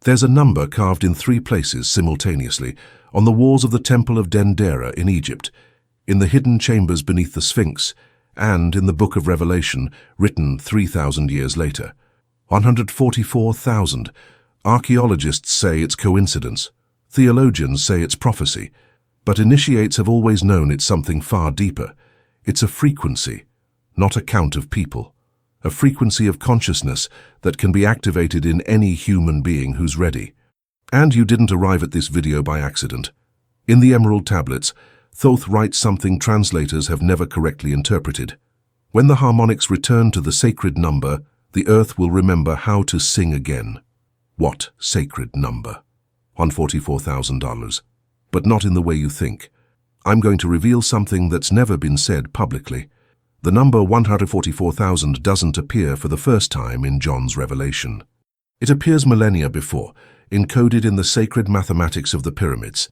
There's a number carved in 3 places simultaneously, on the walls of the Temple of Dendera in Egypt, in the hidden chambers beneath the Sphinx, and in the Book of Revelation, written 3,000 years later. 144,000. Archaeologists say it's coincidence. Theologians say it's prophecy. But initiates have always known it's something far deeper. It's a frequency, not a count of people. A frequency of consciousness that can be activated in any human being who's ready. And you didn't arrive at this video by accident. In the Emerald Tablets, Thoth writes something translators have never correctly interpreted. When the harmonics return to the sacred number, the earth will remember how to sing again. What sacred number? $144,000. But not in the way you think. I'm going to reveal something that's never been said publicly. The number 144,000 doesn't appear for the first time in John's revelation. It appears millennia before, encoded in the sacred mathematics of the pyramids.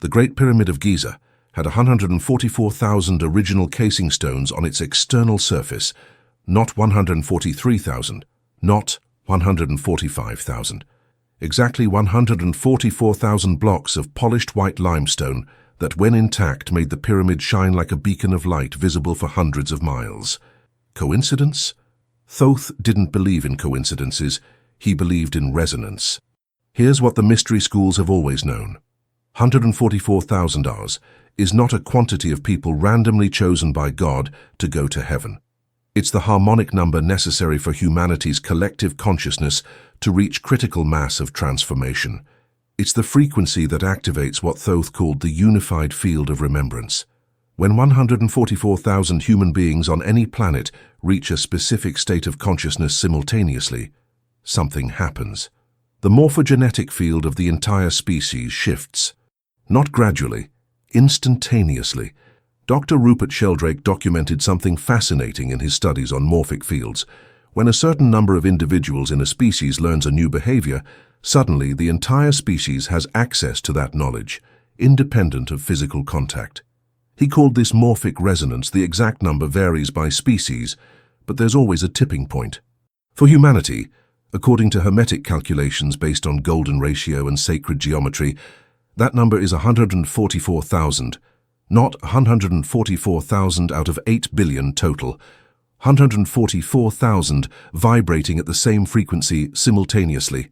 The Great Pyramid of Giza had 144,000 original casing stones on its external surface, not 143,000, not 145,000. Exactly 144,000 blocks of polished white limestone that, when intact, made the pyramid shine like a beacon of light visible for hundreds of miles. Coincidence? Thoth didn't believe in coincidences, he believed in resonance. Here's what the mystery schools have always known. 144,000 hours is not a quantity of people randomly chosen by God to go to heaven. It's the harmonic number necessary for humanity's collective consciousness to reach critical mass of transformation. It's the frequency that activates what Thoth called the unified field of remembrance. When 144,000 human beings on any planet reach a specific state of consciousness simultaneously, something happens. The morphogenetic field of the entire species shifts. Not gradually, instantaneously. Dr. Rupert Sheldrake documented something fascinating in his studies on morphic fields. When a certain number of individuals in a species learns a new behavior, suddenly the entire species has access to that knowledge, independent of physical contact. He called this morphic resonance. The exact number varies by species, but there's always a tipping point. For humanity, according to Hermetic calculations based on golden ratio and sacred geometry, that number is 144,000, not 144,000 out of 8 billion total. 144,000 vibrating at the same frequency simultaneously.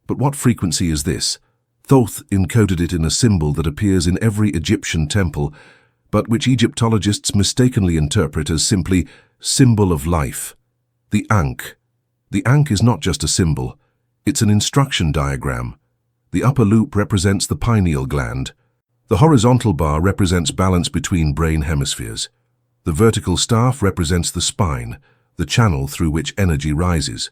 But what frequency is this? Thoth encoded it in a symbol that appears in every Egyptian temple, but which Egyptologists mistakenly interpret as simply symbol of life. The Ankh. The Ankh is not just a symbol, it's an instruction diagram. The upper loop represents the pineal gland. The horizontal bar represents balance between brain hemispheres. The vertical staff represents the spine, the channel through which energy rises.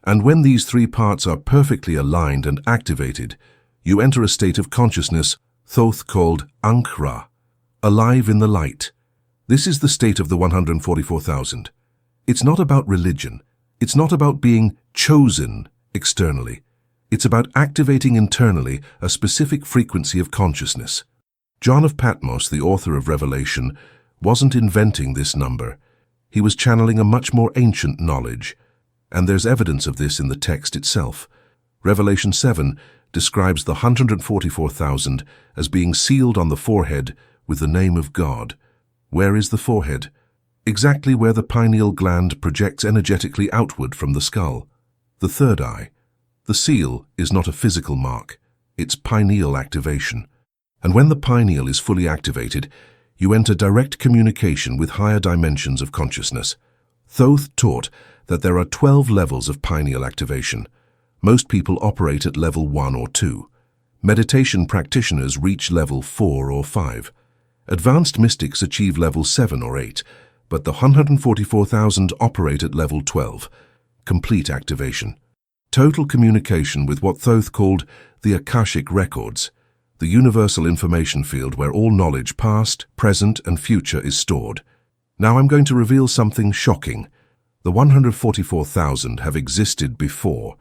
And when these 3 parts are perfectly aligned and activated, you enter a state of consciousness Thoth called Ankh-Ra, alive in the light. This is the state of the 144,000. It's not about religion. It's not about being chosen externally. It's about activating internally a specific frequency of consciousness. John of Patmos, the author of Revelation, wasn't inventing this number. He was channeling a much more ancient knowledge, and there's evidence of this in the text itself. Revelation 7 describes the 144,000 as being sealed on the forehead with the name of God. Where is the forehead? Exactly where the pineal gland projects energetically outward from the skull. The third eye. The seal is not a physical mark, it's pineal activation. And when the pineal is fully activated, you enter direct communication with higher dimensions of consciousness. Thoth taught that there are 12 levels of pineal activation. Most people operate at level 1 or 2. Meditation practitioners reach level 4 or 5. Advanced mystics achieve level 7 or 8, but the 144,000 operate at level 12, complete activation. Total communication with what Thoth called the Akashic records, the universal information field where all knowledge past, present, and future is stored. Now I'm going to reveal something shocking. The 144,000 have existed before.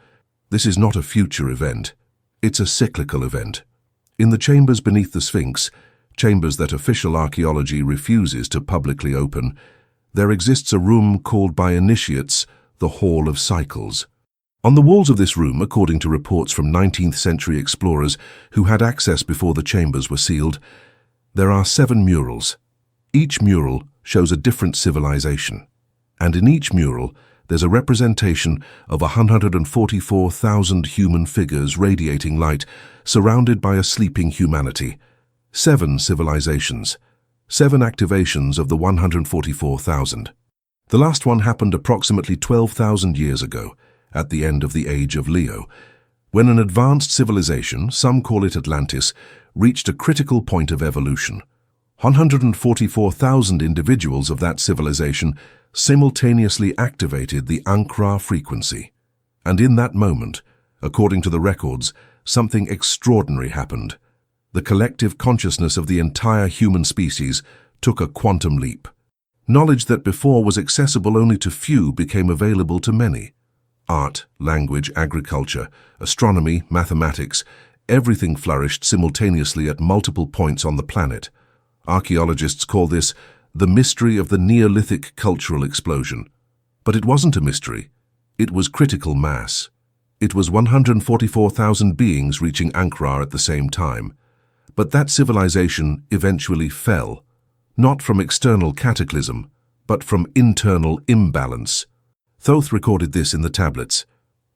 This is not a future event. It's a cyclical event. In the chambers beneath the Sphinx, chambers that official archaeology refuses to publicly open, there exists a room called by initiates the Hall of Cycles. On the walls of this room, according to reports from 19th century explorers who had access before the chambers were sealed, there are 7 murals. Each mural shows a different civilization, and in each mural there's a representation of 144,000 human figures radiating light, surrounded by a sleeping humanity. 7 civilizations, 7 activations of the 144,000. The last one happened approximately 12,000 years ago, at the end of the Age of Leo, when an advanced civilization, some call it Atlantis, reached a critical point of evolution. 144,000 individuals of that civilization simultaneously activated the Ankh-Ra frequency. And in that moment, according to the records, something extraordinary happened. The collective consciousness of the entire human species took a quantum leap. Knowledge that before was accessible only to few became available to many. Art, language, agriculture, astronomy, mathematics, everything flourished simultaneously at multiple points on the planet. Archaeologists call this the mystery of the Neolithic cultural explosion. But it wasn't a mystery. It was critical mass. It was 144,000 beings reaching Ankh-Ra at the same time. But that civilization eventually fell, not from external cataclysm, but from internal imbalance. Thoth recorded this in the tablets.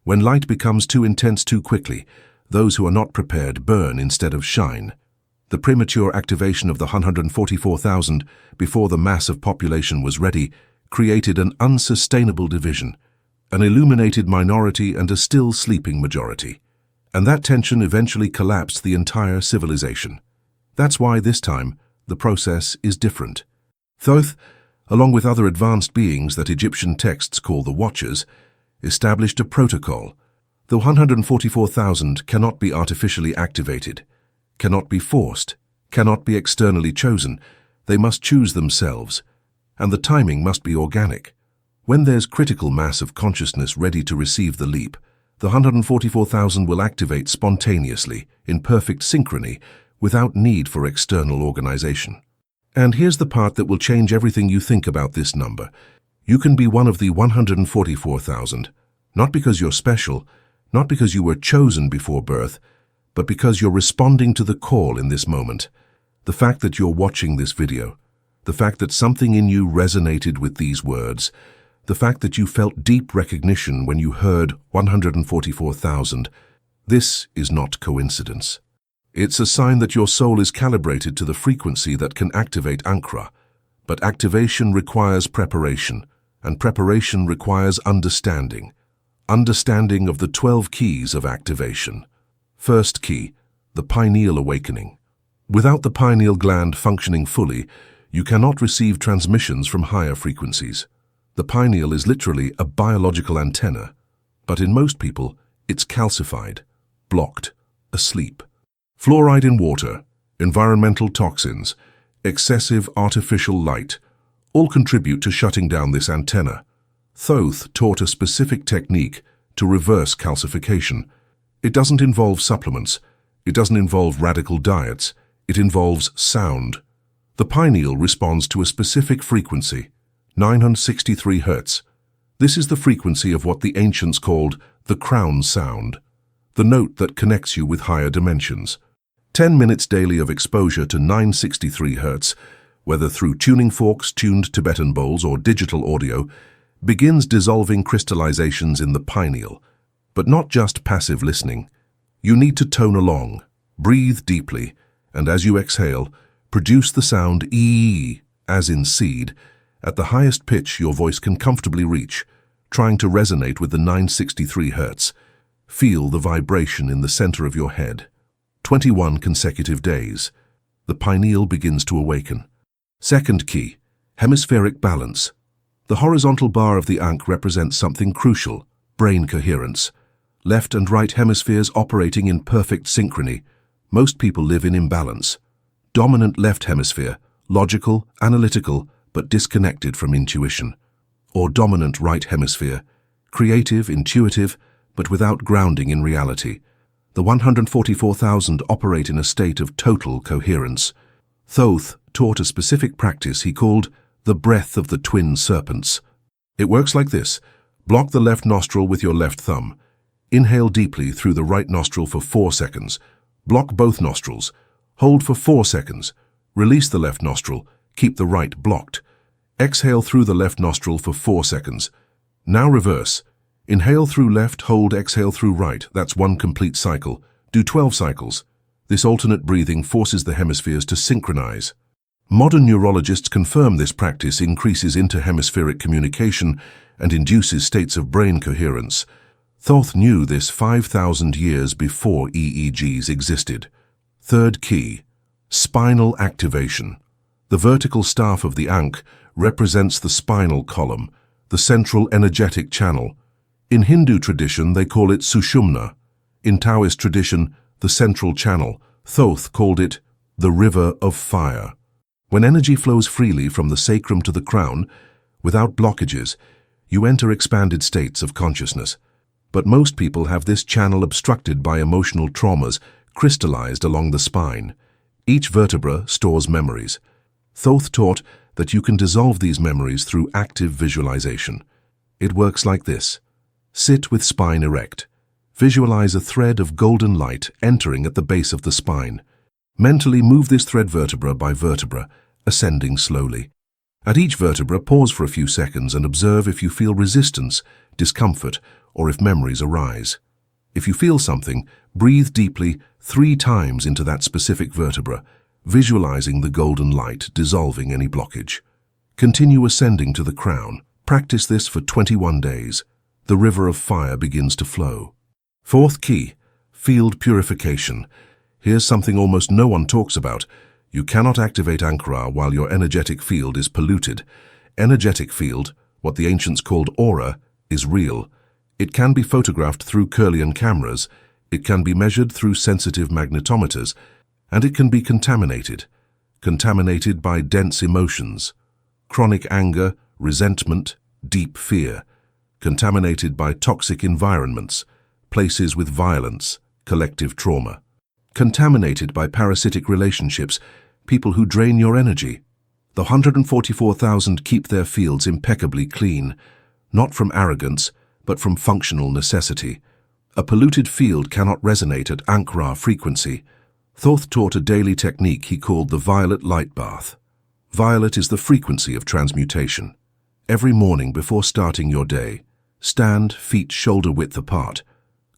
When light becomes too intense too quickly, those who are not prepared burn instead of shine. The premature activation of the 144,000 before the mass of population was ready created an unsustainable division, an illuminated minority and a still sleeping majority. And that tension eventually collapsed the entire civilization. That's why this time the process is different. Thoth, along with other advanced beings that Egyptian texts call the Watchers, established a protocol. The 144,000 cannot be artificially activated, cannot be forced, cannot be externally chosen. They must choose themselves, and the timing must be organic. When there's critical mass of consciousness ready to receive the leap, the 144,000 will activate spontaneously, in perfect synchrony, without need for external organization. And here's the part that will change everything you think about this number. You can be one of the 144,000, not because you're special, not because you were chosen before birth, but because you're responding to the call in this moment. The fact that you're watching this video, the fact that something in you resonated with these words, the fact that you felt deep recognition when you heard 144,000, this is not coincidence. It's a sign that your soul is calibrated to the frequency that can activate Ankh-Ra. But activation requires preparation, and preparation requires understanding. Understanding of the 12 keys of activation. First key, the pineal awakening. Without the pineal gland functioning fully, you cannot receive transmissions from higher frequencies. The pineal is literally a biological antenna, but in most people, it's calcified, blocked, asleep. Fluoride in water, environmental toxins, excessive artificial light, all contribute to shutting down this antenna. Thoth taught a specific technique to reverse calcification. It doesn't involve supplements, it doesn't involve radical diets, it involves sound. The pineal responds to a specific frequency, 963 Hz. This is the frequency of what the ancients called the crown sound, the note that connects you with higher dimensions. 10 minutes daily of exposure to 963 Hz, whether through tuning forks, tuned Tibetan bowls, or digital audio, begins dissolving crystallizations in the pineal. But not just passive listening. You need to tone along, breathe deeply, and as you exhale, produce the sound E, as in seed, at the highest pitch your voice can comfortably reach, trying to resonate with the 963 Hz. Feel the vibration in the center of your head. 21 consecutive days. The pineal begins to awaken. Second key, hemispheric balance. The horizontal bar of the Ankh represents something crucial, brain coherence. Left and right hemispheres operating in perfect synchrony. Most people live in imbalance. Dominant left hemisphere, logical, analytical, but disconnected from intuition. Or dominant right hemisphere, creative, intuitive, but without grounding in reality. The 144,000 operate in a state of total coherence. Thoth taught a specific practice he called the breath of the twin serpents. It works like this. Block the left nostril with your left thumb. Inhale deeply through the right nostril for 4 seconds. Block both nostrils. Hold for 4 seconds. Release the left nostril. Keep the right blocked. Exhale through the left nostril for 4 seconds. Now reverse. Inhale through left, hold, exhale through right. That's 1 complete cycle. Do 12 cycles. This alternate breathing forces the hemispheres to synchronize. Modern neurologists confirm this practice increases interhemispheric communication and induces states of brain coherence. Thoth knew this 5,000 years before EEGs existed. Third key, spinal activation. The vertical staff of the Ankh represents the spinal column, the central energetic channel. In Hindu tradition, they call it Sushumna. In Taoist tradition, the central channel. Thoth called it the river of fire. When energy flows freely from the sacrum to the crown, without blockages, you enter expanded states of consciousness. But most people have this channel obstructed by emotional traumas crystallized along the spine. Each vertebra stores memories. Thoth taught that you can dissolve these memories through active visualization. It works like this. Sit with spine erect. Visualize a thread of golden light entering at the base of the spine. Mentally move this thread vertebra by vertebra, ascending slowly. At each vertebra, pause for a few seconds and observe if you feel resistance, discomfort, or if memories arise. If you feel something, breathe deeply 3 times into that specific vertebra, visualizing the golden light dissolving any blockage. Continue ascending to the crown. Practice this for 21 days. The river of fire begins to flow. Fourth key, field purification. Here's something almost no one talks about. You cannot activate Ankh-Ra while your energetic field is polluted. Energetic field, what the ancients called aura, is real. It can be photographed through Kirlian cameras, it can be measured through sensitive magnetometers, and it can be contaminated. Contaminated by dense emotions, chronic anger, resentment, deep fear. Contaminated by toxic environments, places with violence, collective trauma. Contaminated by parasitic relationships, people who drain your energy. The 144,000 keep their fields impeccably clean, not from arrogance, but from functional necessity. A polluted field cannot resonate at Ankh-Ra frequency. Thoth taught a daily technique he called the violet light bath. Violet is the frequency of transmutation. Every morning before starting your day, stand feet shoulder-width apart.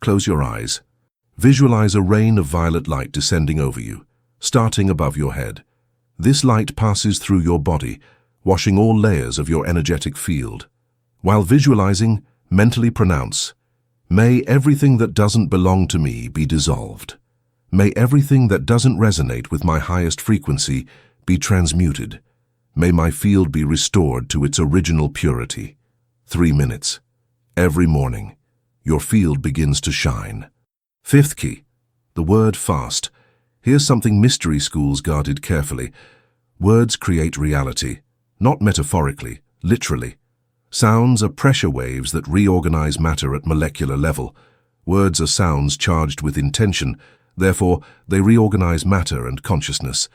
Close your eyes. Visualize a rain of violet light descending over you, starting above your head. This light passes through your body, washing all layers of your energetic field. While visualizing, mentally pronounce, "May everything that doesn't belong to me be dissolved. May everything that doesn't resonate with my highest frequency be transmuted. May my field be restored to its original purity." 3 minutes. Every morning, your field begins to shine. Fifth key, the word fast. Here's something mystery schools guarded carefully. Words create reality, not metaphorically, literally. Sounds are pressure waves that reorganize matter at molecular level. Words are sounds charged with intention, therefore they reorganize matter and consciousness.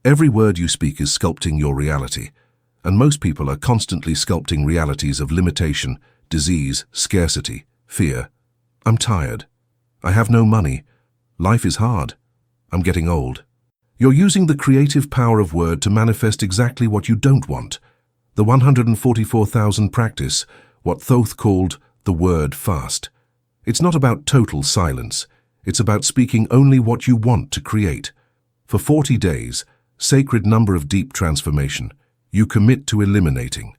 Every word you speak is sculpting your reality, and most people are constantly sculpting realities of limitation, disease, scarcity, fear. I'm tired. I have no money. Life is hard. I'm getting old. You're using the creative power of word to manifest exactly what you don't want. The 144,000 practice, what Thoth called the word fast. It's not about total silence. It's about speaking only what you want to create. For 40 days, sacred number of deep transformation, you commit to eliminating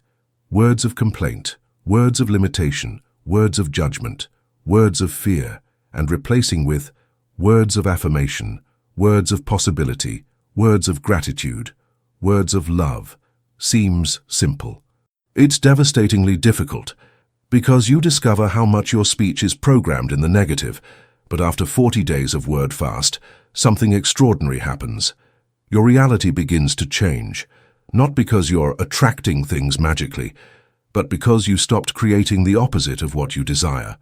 words of complaint, words of limitation, words of judgment, words of fear, and replacing with words of affirmation, words of possibility, words of gratitude, words of love. Seems simple. It's devastatingly difficult, because you discover how much your speech is programmed in the negative, but after 40 days of word fast, something extraordinary happens. Your reality begins to change, not because you're attracting things magically, but because you stopped creating the opposite of what you desire.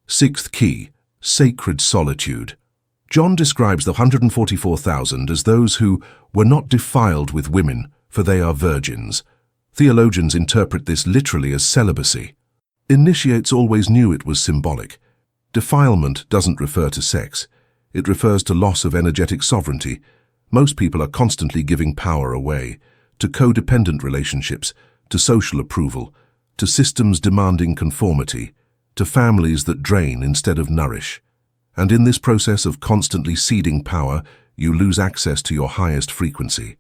Sixth key, sacred solitude. John describes the 144,000 as those who were not defiled with women, for they are virgins. Theologians interpret this literally as celibacy. Initiates always knew it was symbolic. Defilement doesn't refer to sex. It refers to loss of energetic sovereignty. Most people are constantly giving power away to codependent relationships, to social approval, to systems demanding conformity, to families that drain instead of nourish. And in this process of constantly ceding power, you lose access to your highest frequency.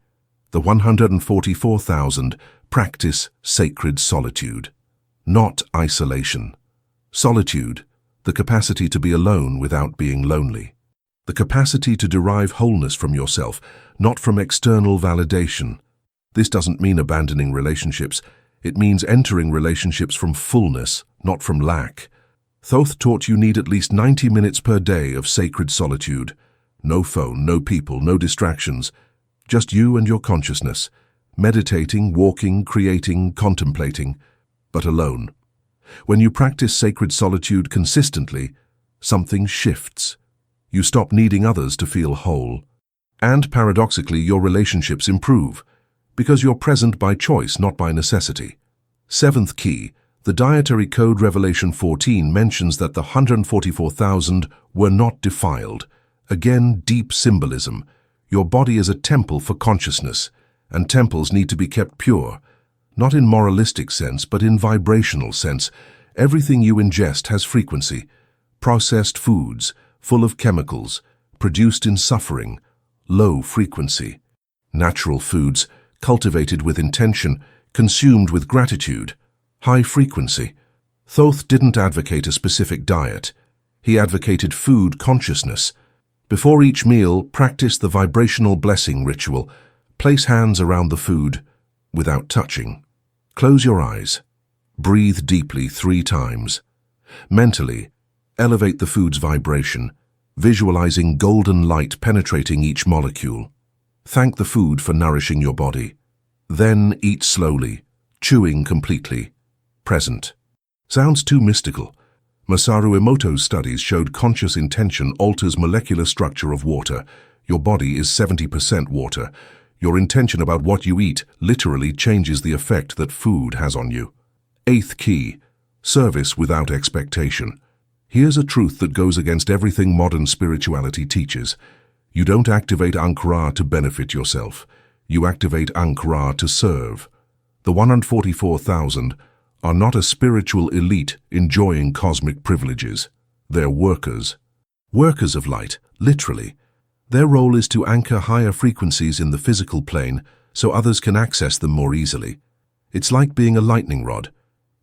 The 144,000 practice sacred solitude, not isolation. Solitude, the capacity to be alone without being lonely. The capacity to derive wholeness from yourself, not from external validation. This doesn't mean abandoning relationships. It means entering relationships from fullness, not from lack. Thoth taught you need at least 90 minutes per day of sacred solitude. No phone, no people, no distractions. Just you and your consciousness. Meditating, walking, creating, contemplating, but alone. When you practice sacred solitude consistently, something shifts. You stop needing others to feel whole. And paradoxically, your relationships improve, because you're present by choice, not by necessity. Seventh key, the Dietary Code Revelation 14 mentions that the 144,000 were not defiled. Again, deep symbolism. Your body is a temple for consciousness, and temples need to be kept pure. Not in moralistic sense, but in vibrational sense. Everything you ingest has frequency. Processed foods, full of chemicals, produced in suffering, low frequency. Natural foods, cultivated with intention, consumed with gratitude, high frequency. Thoth didn't advocate a specific diet. He advocated food consciousness. Before each meal, practice the vibrational blessing ritual. Place hands around the food without touching. Close your eyes. Breathe deeply 3 times. Mentally, elevate the food's vibration, visualizing golden light penetrating each molecule. Thank the food for nourishing your body. Then eat slowly, chewing completely. Present. Sounds too mystical. Masaru Emoto's studies showed conscious intention alters molecular structure of water. Your body is 70% water. Your intention about what you eat literally changes the effect that food has on you. Eighth key, service without expectation. Here's a truth that goes against everything modern spirituality teaches. You don't activate Ankh-Ra to benefit yourself. You activate Ankh-Ra to serve. The 144,000 are not a spiritual elite enjoying cosmic privileges. They're workers. Workers of light, literally. Their role is to anchor higher frequencies in the physical plane so others can access them more easily. It's like being a lightning rod.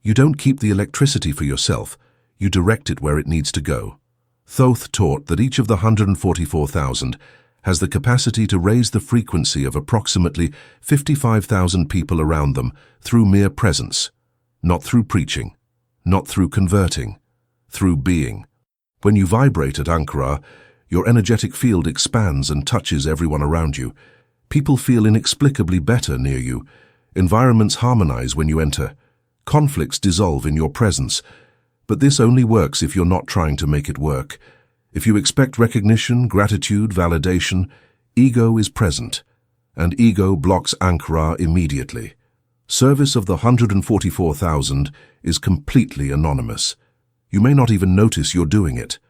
You don't keep the electricity for yourself. You direct it where it needs to go. Thoth taught that each of the 144,000 has the capacity to raise the frequency of approximately 55,000 people around them through mere presence, not through preaching, not through converting, through being. When you vibrate at Ankh-Ra, your energetic field expands and touches everyone around you. People feel inexplicably better near you. Environments harmonize when you enter. Conflicts dissolve in your presence. But this only works if you're not trying to make it work. If you expect recognition, gratitude, validation, ego is present, and ego blocks Ankh-Ra immediately. Service of the 144,000 is completely anonymous. You may not even notice you're doing it.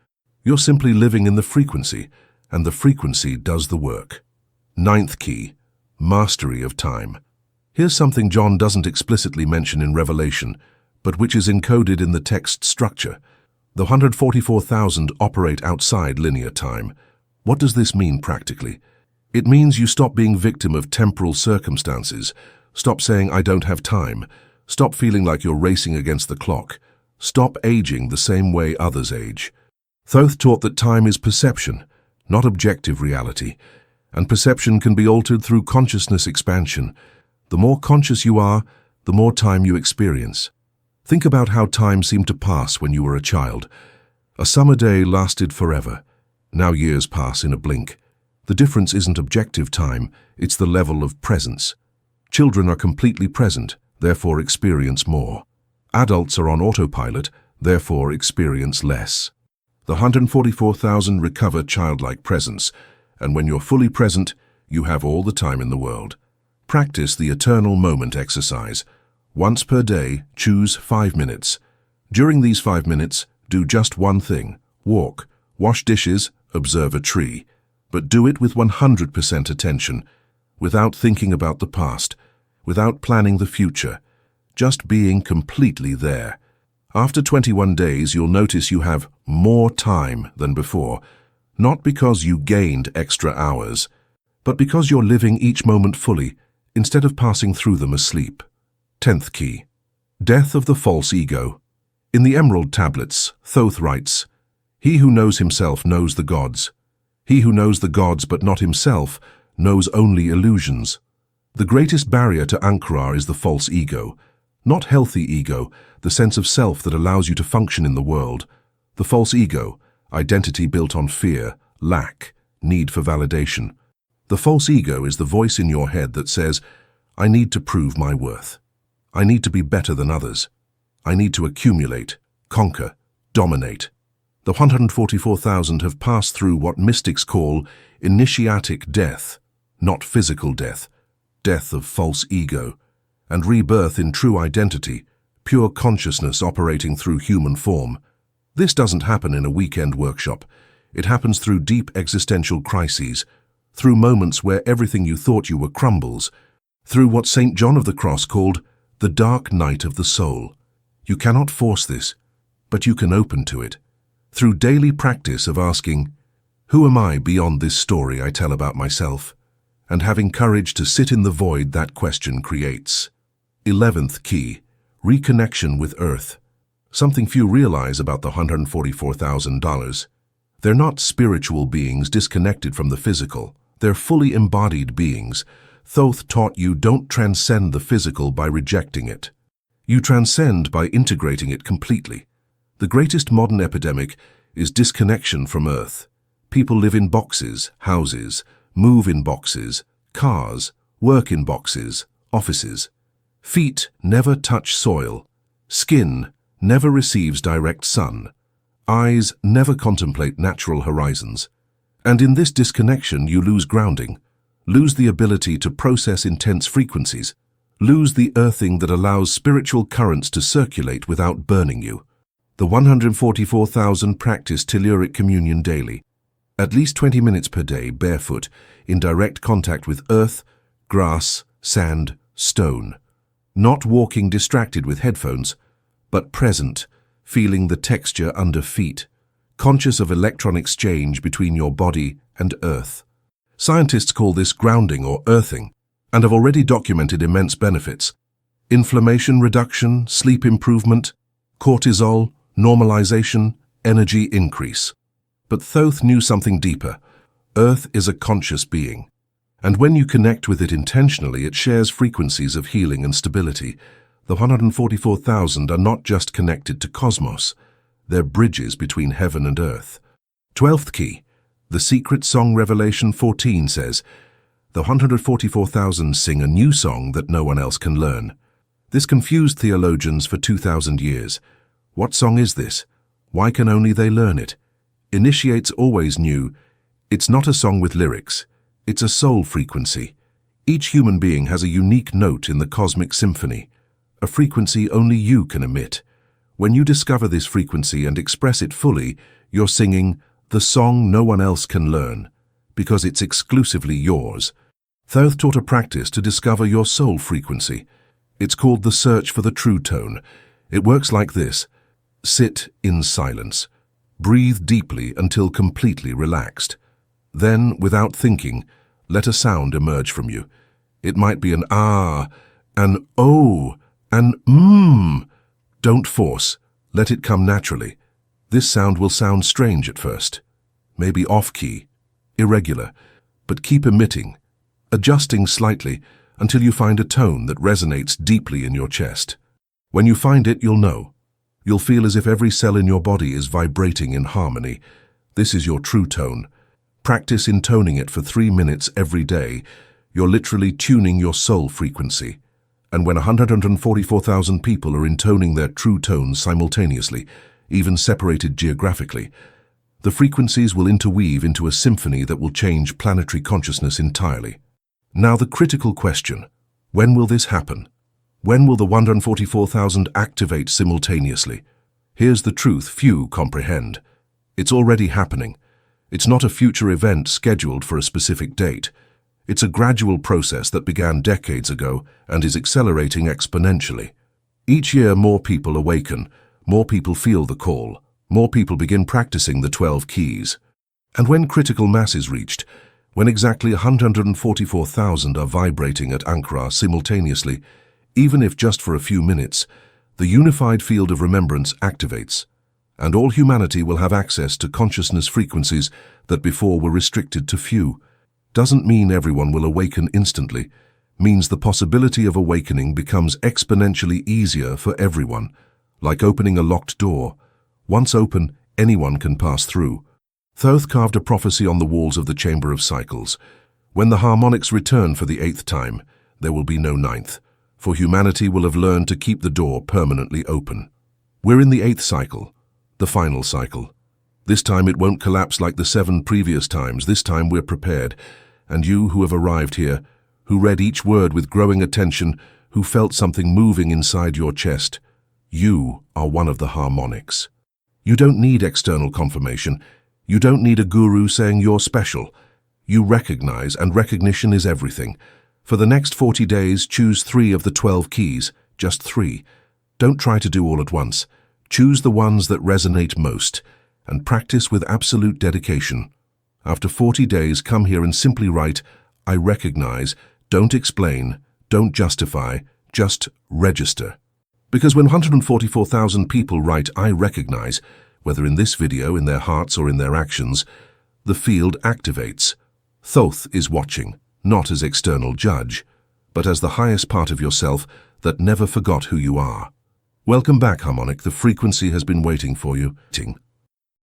You're simply living in the frequency, and the frequency does the work. Ninth key, mastery of time. Here's something John doesn't explicitly mention in Revelation, but which is encoded in the text structure. The 144,000 operate outside linear time. What does this mean practically? It means you stop being victim of temporal circumstances. Stop saying, "I don't have time." Stop feeling like you're racing against the clock. Stop aging the same way others age. Thoth taught that time is perception, not objective reality, and perception can be altered through consciousness expansion. The more conscious you are, the more time you experience. Think about how time seemed to pass when you were a child. A summer day lasted forever. Now years pass in a blink. The difference isn't objective time, it's the level of presence. Children are completely present, therefore experience more. Adults are on autopilot, therefore experience less. The 144,000 recover childlike presence, and when you're fully present, you have all the time in the world. Practice the eternal moment exercise. Once per day, choose 5 minutes. During these 5 minutes, do just one thing, Walk, wash dishes, observe a tree, but do it with 100% attention, without thinking about the past, without planning the future, just being completely there. After 21 days, you'll notice you have more time than before, not because you gained extra hours, but because you're living each moment fully instead of passing through them asleep. 10th key. Death of the false ego. In the Emerald Tablets, Thoth writes, "He who knows himself knows the gods. He who knows the gods but not himself knows only illusions." The greatest barrier to Ankh-Ra is the false ego, not healthy ego, the sense of self that allows you to function in the world. The false ego, identity built on fear, lack, need for validation. The false ego is the voice in your head that says, "I need to prove my worth. I need to be better than others. I need to accumulate, conquer, dominate." The 144,000 have passed through what mystics call initiatic death, not physical death, death of false ego, and rebirth in true identity, pure consciousness operating through human form. This doesn't happen in a weekend workshop. It happens through deep existential crises, through moments where everything you thought you were crumbles, through what St. John of the Cross called the dark night of the soul. You cannot force this, but you can open to it, through daily practice of asking, "Who am I beyond this story I tell about myself?" and having courage to sit in the void that question creates. 11th key. Reconnection with Earth. Something few realize about the $144,000. They're not spiritual beings disconnected from the physical. They're fully embodied beings. Thoth taught you don't transcend the physical by rejecting it. You transcend by integrating it completely. The greatest modern epidemic is disconnection from Earth. People live in boxes, houses, move in boxes, cars, work in boxes, offices. Feet never touch soil. Skin never receives direct sun. Eyes never contemplate natural horizons. And in this disconnection you lose grounding, lose the ability to process intense frequencies, lose the earthing that allows spiritual currents to circulate without burning you. The 144,000 practice telluric communion daily, at least 20 minutes per day, barefoot, in direct contact with earth, grass, sand, stone. Not walking distracted with headphones, but present, feeling the texture under feet, conscious of electron exchange between your body and earth. Scientists call this grounding or earthing, and have already documented immense benefits: inflammation reduction, sleep improvement, cortisol, normalization, energy increase. But Thoth knew something deeper. Earth is a conscious being, and when you connect with it intentionally, it shares frequencies of healing and stability. The 144,000 are not just connected to cosmos, they're bridges between heaven and earth. 12th key. The Secret Song Revelation 14 says, "The 144,000 sing a new song that no one else can learn." This confused theologians for 2,000 years. What song is this? Why can only they learn it? Initiates always knew, it's not a song with lyrics, it's a soul frequency. Each human being has a unique note in the cosmic symphony, a frequency only you can emit. When you discover this frequency and express it fully, you're singing the song no one else can learn, because it's exclusively yours. Thoth taught a practice to discover your soul frequency. It's called the search for the true tone. It works like this. Sit in silence. Breathe deeply until completely relaxed. Then, without thinking, let a sound emerge from you. It might be an ah, an oh, an mmm. Don't force. Let it come naturally. This sound will sound strange at first. Maybe off-key, irregular, but keep emitting, adjusting slightly until you find a tone that resonates deeply in your chest. When you find it, you'll know. You'll feel as if every cell in your body is vibrating in harmony. This is your true tone. Practice intoning it for 3 minutes every day. You're literally tuning your soul frequency. And when 144,000 people are intoning their true tones simultaneously, even separated geographically, the frequencies will interweave into a symphony that will change planetary consciousness entirely. Now the critical question, when will this happen? When will the 144,000 activate simultaneously? Here's the truth few comprehend. It's already happening. It's not a future event scheduled for a specific date. It's a gradual process that began decades ago and is accelerating exponentially. Each year more people awaken, more people feel the call, more people begin practicing the 12 keys. And when critical mass is reached, when exactly 144,000 are vibrating at Ankh-Ra simultaneously, even if just for a few minutes, the unified field of remembrance activates, and all humanity will have access to consciousness frequencies that before were restricted to few. Doesn't mean everyone will awaken instantly, means the possibility of awakening becomes exponentially easier for everyone, like opening a locked door. Once open, anyone can pass through. Thoth carved a prophecy on the walls of the Chamber of Cycles. When the harmonics return for the 8th time, there will be no 9th, for humanity will have learned to keep the door permanently open. We're in the 8th cycle, the final cycle. This time it won't collapse like the 7 previous times. This time we're prepared. And you who have arrived here, who read each word with growing attention, who felt something moving inside your chest, you are one of the harmonics. You don't need external confirmation. You don't need a guru saying you're special. You recognize, and recognition is everything. For the next 40 days, choose 3 of the 12 keys, just 3. Don't try to do all at once. Choose the ones that resonate most, and practice with absolute dedication. After 40 days, come here and simply write, I recognize. Don't explain, don't justify, just register. Because when 144,000 people write, I recognize, whether in this video, in their hearts or in their actions, the field activates. Thoth is watching, not as external judge, but as the highest part of yourself that never forgot who you are. Welcome back, Harmonic. The frequency has been waiting for you.